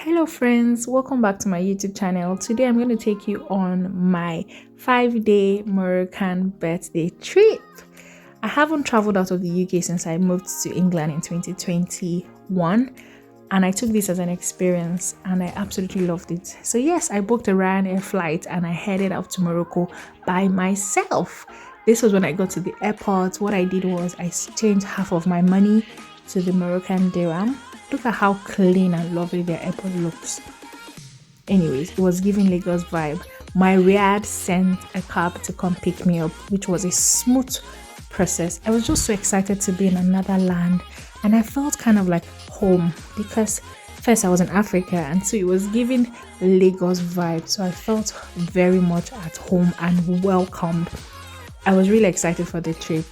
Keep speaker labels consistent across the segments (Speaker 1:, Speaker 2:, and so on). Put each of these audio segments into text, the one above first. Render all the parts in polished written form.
Speaker 1: Hello friends, welcome back to my YouTube channel. Today I'm going to take you on my 5-day Moroccan birthday trip. I haven't traveled out of the UK since I moved to England in 2021, and I took this as an experience and I absolutely loved it. So yes, I booked a Ryanair flight and I headed out to Morocco by myself. This was when I got to the airport. What I did was I changed half of my money to the Moroccan dirham. Look at how clean and lovely their airport looks. Anyways, it was giving Lagos vibe. My Riyadh sent a cab to come pick me up, which was a smooth process. I was just so excited to be in another land, and I felt kind of like home because first I was in Africa, and so it was giving Lagos vibe. So I felt very much at home and welcomed. I was really excited for the trip.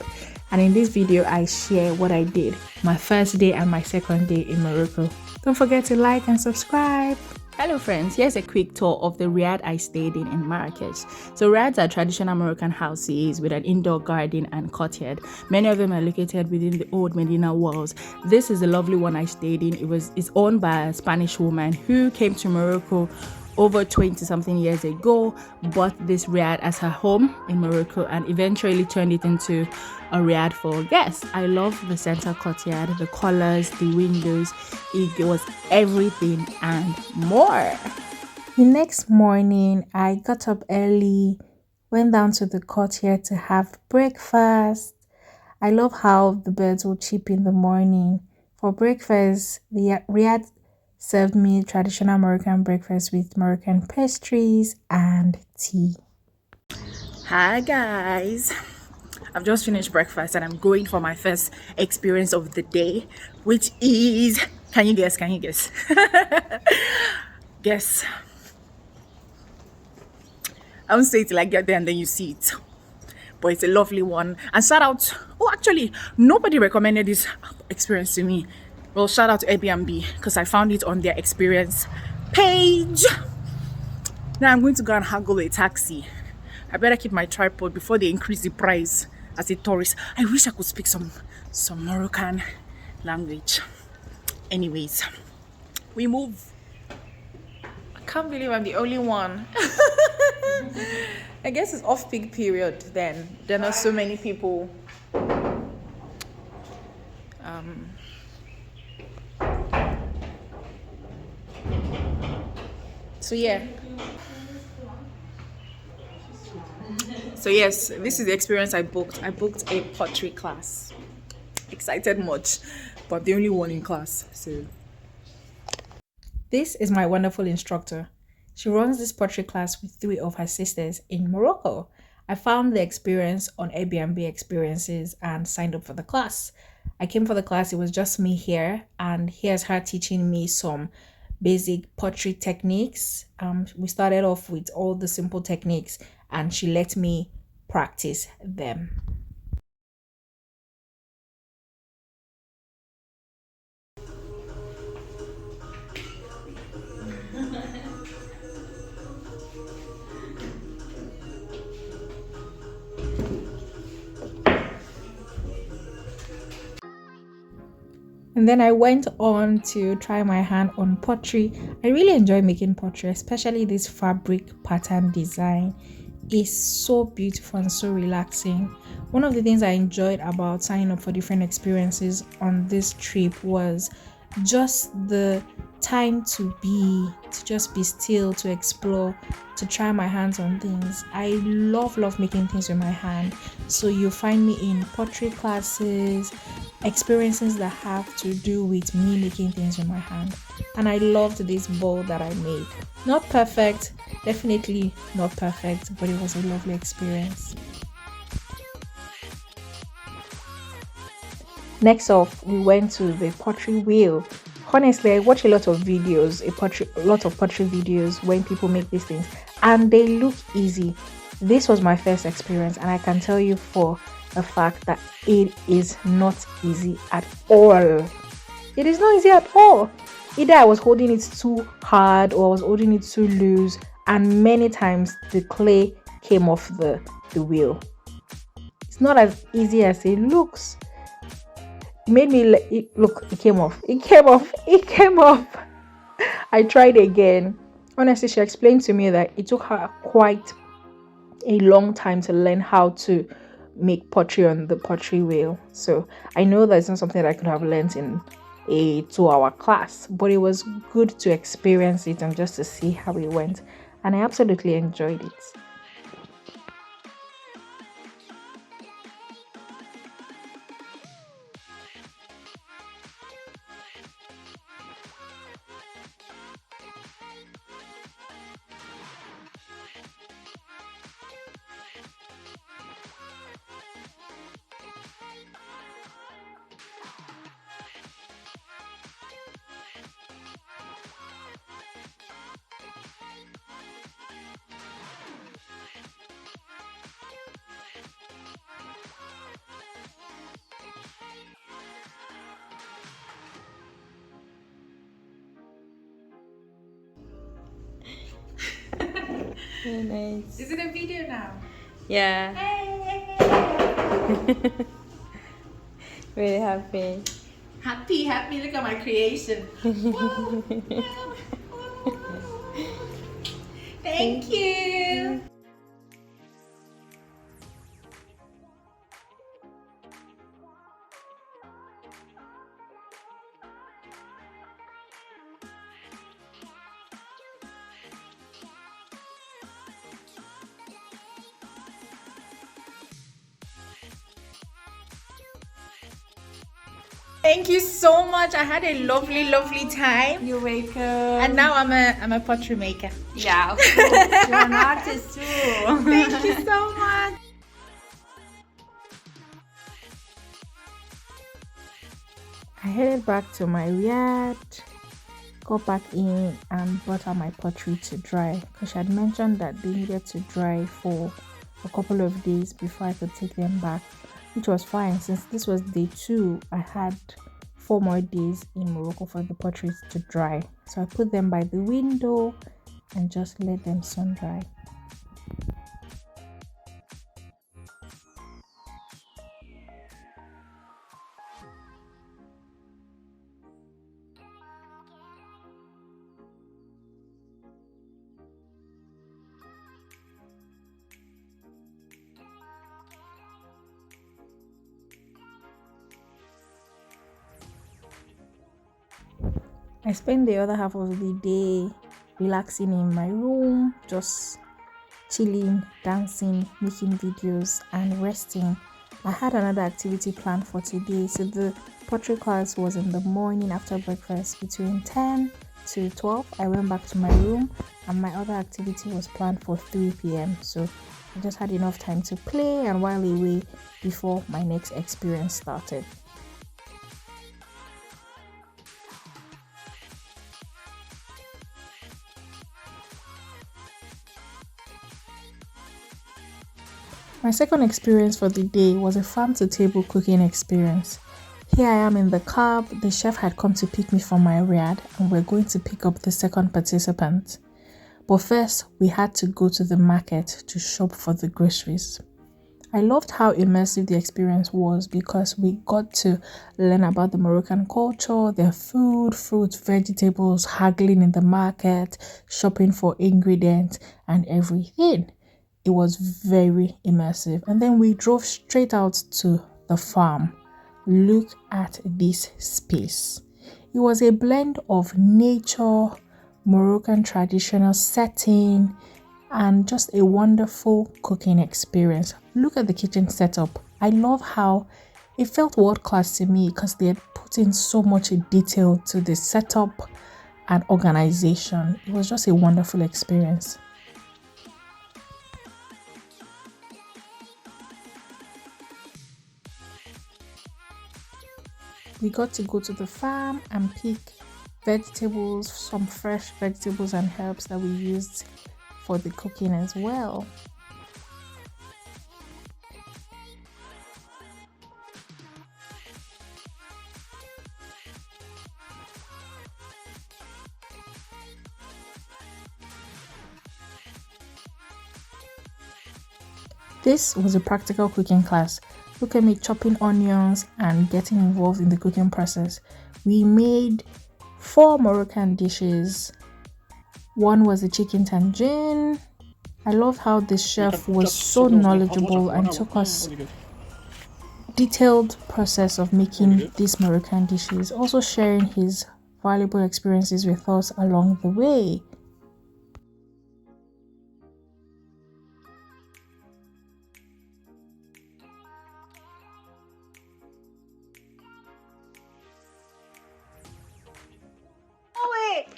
Speaker 1: And in this video, I share what I did my first day and my second day in Morocco. Don't forget to like and subscribe. Hello friends, here's a quick tour of the riad I stayed in Marrakesh. So riads are traditional Moroccan houses with an indoor garden and courtyard. Many of them are located within the old Medina walls. This is the lovely one I stayed in. It's owned by a Spanish woman who came to Morocco over 20 something years ago, bought this riad as her home in Morocco and eventually turned it into a riad for guests. I love the center courtyard, the colors, the windows. It was everything and more. The next morning, I got up early, went down to the courtyard to have breakfast. I love how the birds will chirp in the morning. For breakfast, the riad served me traditional Moroccan breakfast with Moroccan pastries and tea. Hi guys, I've just finished breakfast and I'm going for my first experience of the day, which is, can you guess? Guess. I won't say it till I get there and then you see it, but it's a lovely one. And shout out, actually nobody recommended this experience to me. Well, shout out to Airbnb because I found it on their experience page. Now I'm going to go and haggle a taxi. I better keep my tripod before they increase the price as a tourist. I wish I could speak some Moroccan language. Anyways, we move. I can't believe I'm the only one. I guess it's off-peak period then. There are not so many people. So yes, this is the experience I booked. I booked a pottery class. Excited much, but the only one in class. So this is my wonderful instructor. She runs this pottery class with 3 of her sisters in Morocco. I found the experience on Airbnb experiences and signed up for the class. I came for the class. It was just me here, and here's her teaching me some basic pottery techniques. We started off with all the simple techniques and she let me practice them. And then I went on to try my hand on pottery. I really enjoy making pottery, especially this fabric pattern design. It's so beautiful and so relaxing. One of the things I enjoyed about signing up for different experiences on this trip was just the time to just be still, to explore, to try my hands on things. I love making things with my hand. So you'll find me in pottery classes, experiences that have to do with me making things with my hand. And I loved this bowl that I made. Not perfect, definitely not perfect, but it was a lovely experience. Next off, we went to the pottery wheel. Honestly, I watch a lot of videos, a lot of pottery videos when people make these things, and they look easy. This was my first experience, and I can tell you for a fact that it is not easy at all. It is not easy at all. Either I was holding it too hard or I was holding it too loose, and many times the clay came off the wheel. It's not as easy as it looks. It made me look, it came off. I tried again. Honestly, she explained to me that it took her quite a long time to learn how to make pottery on the pottery wheel. So I know that's not something that I could have learned in a 2-hour class, but it was good to experience it and just to see how it went. And I absolutely enjoyed it.
Speaker 2: Very nice.
Speaker 1: Is it a video now?
Speaker 2: Yeah.
Speaker 1: Hey!
Speaker 2: Very happy.
Speaker 1: Happy, look at my creation. Thank you. Thank you so much. I had a lovely time.
Speaker 2: You're welcome.
Speaker 1: And now I'm a pottery maker.
Speaker 2: Yeah, of course. You're an artist too.
Speaker 1: Thank you so much. I headed back to my yard, got back in and brought out my pottery to dry because she had mentioned that they needed to dry for a couple of days before I could take them back, which was fine. Since this was day 2, I had 4 more days in Morocco for the potteries to dry. So I put them by the window and just let them sun dry. I spent the other half of the day relaxing in my room, just chilling, dancing, making videos, and resting. I had another activity planned for today, so the pottery class was in the morning after breakfast between 10 to 12. I went back to my room, and my other activity was planned for 3 p.m. So I just had enough time to play and while away before my next experience started. My second experience for the day was a farm-to-table cooking experience. Here I am in the cab, the chef had come to pick me from my riad and we're going to pick up the second participant. But first, we had to go to the market to shop for the groceries. I loved how immersive the experience was because we got to learn about the Moroccan culture, their food, fruits, vegetables, haggling in the market, shopping for ingredients and everything. It was very immersive. And then we drove straight out to the farm. Look at this space. It was a blend of nature, Moroccan traditional setting, and just a wonderful cooking experience. Look at the kitchen setup. I love how it felt world class to me because they had put in so much detail to the setup and organization. It was just a wonderful experience. We got to go to the farm and pick vegetables, some fresh vegetables and herbs that we used for the cooking as well. This was a practical cooking class. Look at me chopping onions and getting involved in the cooking process. We made 4 Moroccan dishes. One was the chicken tangine. I love how the chef was so knowledgeable and took us detailed process of making these Moroccan dishes, also sharing his valuable experiences with us along the way.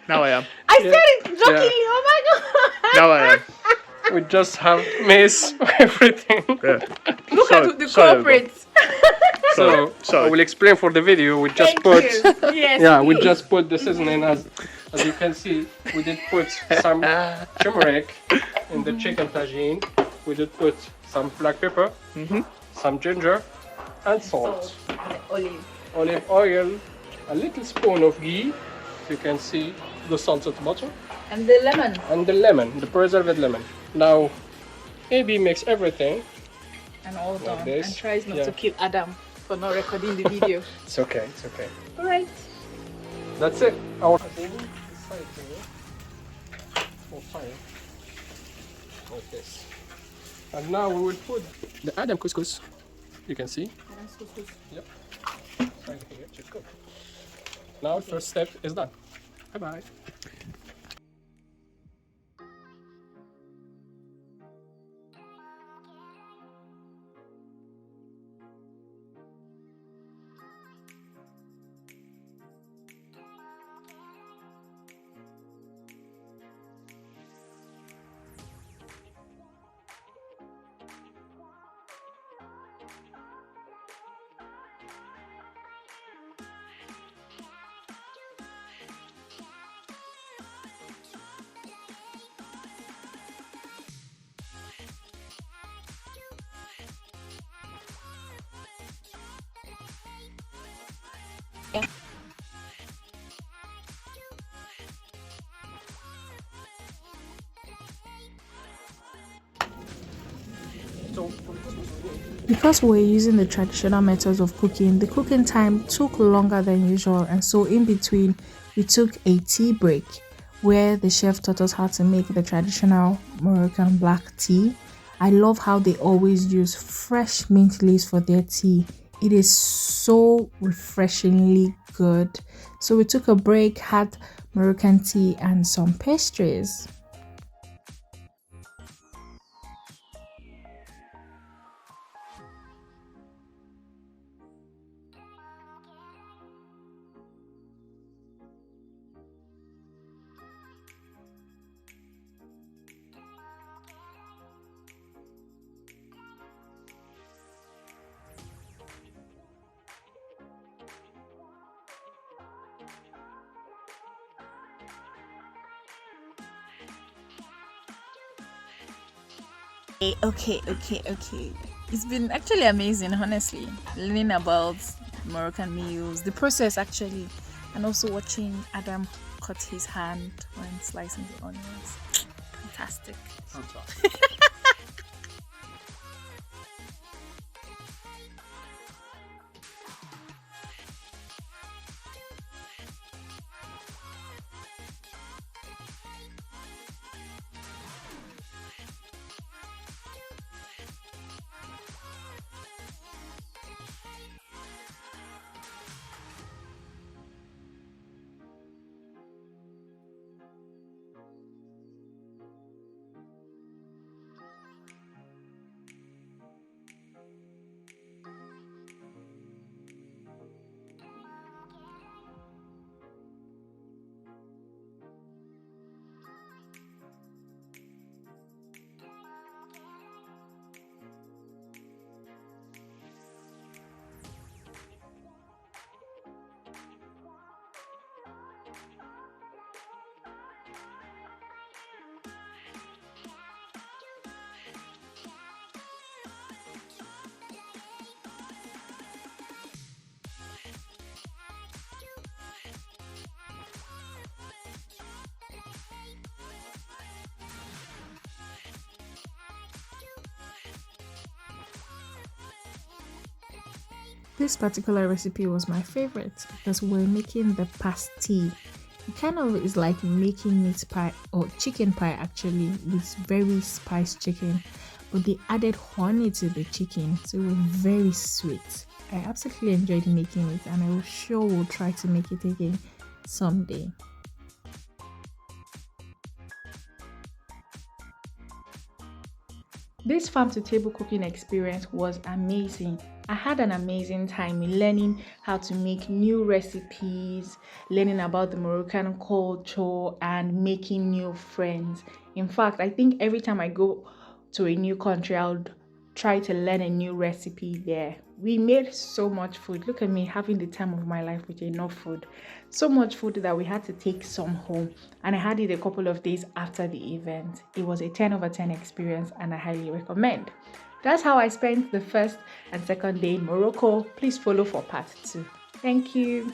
Speaker 3: Now I am.
Speaker 1: I said it jokingly, oh my god!
Speaker 3: Now I am.
Speaker 4: We just have missed everything.
Speaker 3: Yeah.
Speaker 1: Look
Speaker 3: Sorry,
Speaker 1: at the
Speaker 3: sorry,
Speaker 1: culprits.
Speaker 4: So
Speaker 3: Sorry.
Speaker 4: I will explain for the video. We just
Speaker 1: Thank
Speaker 4: put
Speaker 1: you. Yes,
Speaker 4: yeah, we
Speaker 1: please.
Speaker 4: just put the seasoning as you can see. We did put some turmeric in the chicken tagine. We did put some black pepper, some ginger, and salt. Olive oil, a little spoon of ghee. You can see the salted butter
Speaker 1: And the lemon.
Speaker 4: and the lemon, the preserved lemon. Now, AB makes everything.
Speaker 1: And all done.
Speaker 4: this.
Speaker 1: And tries not
Speaker 4: Yeah.
Speaker 1: to kill Adam for not recording the video.
Speaker 4: It's okay, it's okay.
Speaker 1: Alright.
Speaker 4: That's it. Our for fire. Like this. And now we will put the Adam couscous. You can see. Yep. Right here, just go. Now first step is done. Bye bye.
Speaker 1: Because we were using the traditional methods of cooking, the cooking time took longer than usual, and so in between we took a tea break where the chef taught us how to make the traditional Moroccan black tea. I love how they always use fresh mint leaves for their tea. It is so refreshingly good. So we took a break, had Moroccan tea and some pastries. Okay. It's been actually amazing, honestly, learning about Moroccan meals, the process actually, and also watching Adam cut his hand when slicing the onions. Fantastic. This particular recipe was my favorite because we're making the pasty. It kind of is like making meat pie or chicken pie actually, with very spiced chicken, but they added honey to the chicken, so it was very sweet. I absolutely enjoyed making it, and I will sure will try to make it again someday. This farm to table cooking experience was amazing. I had an amazing time learning how to make new recipes, learning about the Moroccan culture, and making new friends. In fact, I think every time I go to a new country, I would try to learn a new recipe there. We made so much food. Look at me having the time of my life with enough food. So much food that we had to take some home. And I had it a couple of days after the event. It was a 10 over 10 experience and I highly recommend. That's how I spent the first and second day in Morocco. Please follow for part 2. Thank you.